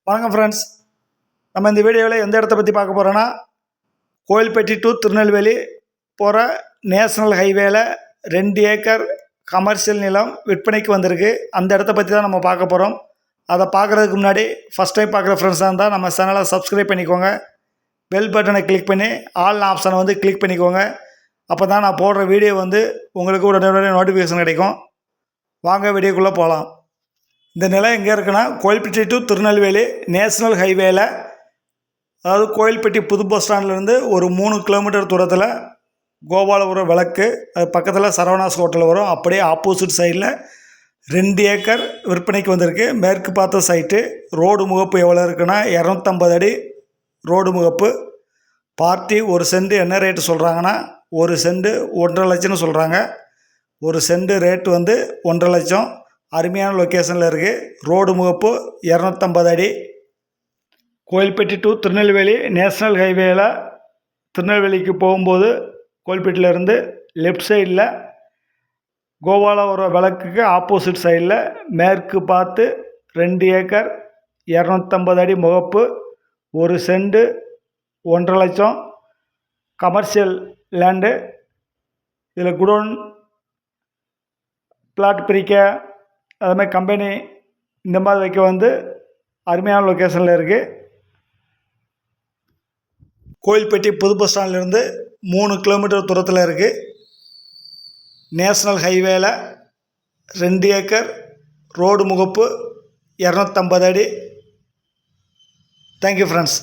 வணக்கம் ஃப்ரெண்ட்ஸ். நம்ம இந்த வீடியோவில் எந்த இடத்த பற்றி பார்க்க போகிறோன்னா, கோயில்பட்டி டு திருநெல்வேலி போகிற நேஷ்னல் ஹைவேல 2 ஏக்கர் கமர்ஷியல் நிலம் விற்பனைக்கு வந்திருக்கு. அந்த இடத்த பற்றி தான் நம்ம பார்க்க போகிறோம். அதை பார்க்குறதுக்கு முன்னாடி ஃபஸ்ட் டைம் பார்க்குற ஃப்ரெண்ட்ஸாக இருந்தால் நம்ம சேனலை சப்ஸ்கிரைப் பண்ணிக்கோங்க. பெல் பட்டனை கிளிக் பண்ணி ஆல் ஆப்ஷனை கிளிக் பண்ணிக்கோங்க. அப்போ தான் நான் போடுற வீடியோ உங்களுக்கு உடனே நோட்டிஃபிகேஷன் கிடைக்கும். வாங்க வீடியோக்குள்ளே போகலாம். இந்த நிலம் எங்கே இருக்குன்னா, கோயில்பட்டி டு திருநெல்வேலி நேஷ்னல் ஹைவேல, அதாவது கோயில்பட்டி புது பஸ் ஸ்டாண்ட்லேருந்து ஒரு 3 கிலோமீட்டர் தூரத்தில் கோபாலபுரம் விளக்கு, அது பக்கத்தில் சரவணாஸ் ஹோட்டல் வரும். அப்படியே ஆப்போசிட் சைடில் 2 ஏக்கர் விற்பனைக்கு வந்திருக்கு. மேற்கு பார்த்த சைட்டு. ரோடு முகப்பு எவ்வளோ இருக்குன்னா 250 அடி ரோடு முகப்பு. பார்ட்டி ஒரு சென்ட் என்ன ரேட்டு சொல்கிறாங்கன்னா, ஒரு சென்ட் 1.5 லட்சம்னு சொல்கிறாங்க. ஒரு சென்ட் ரேட்டு 1.5 லட்சம். அருமையான லொக்கேஷனில் இருக்குது. ரோடு முகப்பு 250 அடி. கோயில்பட்டி டு திருநெல்வேலி நேஷ்னல் ஹைவேல திருநெல்வேலிக்கு போகும்போது கோயில்பட்டியிலேருந்து லெஃப்ட் சைடில் கோபாலபுரம் விளக்குக்கு ஆப்போசிட் சைடில் மேற்கு பார்த்து 2 ஏக்கர் 250 அடி முகப்பு, ஒரு சென்ட் 1.5 லட்சம். Commercial land. இதில் குடோன் பிளாட் பிரிக்க, அதுமாதிரி கம்பெனி இந்த மாதிரி வைக்க அருமையான லொக்கேஷனில் இருக்குது. கோயில்பட்டி புது பஸ் ஸ்டாண்ட்லேருந்து 3 கிலோமீட்டர் தூரத்தில் இருக்குது. நேஷ்னல் ஹைவேல 2 ஏக்கர் ரோடு முகப்பு 250 அடி. Thank you friends.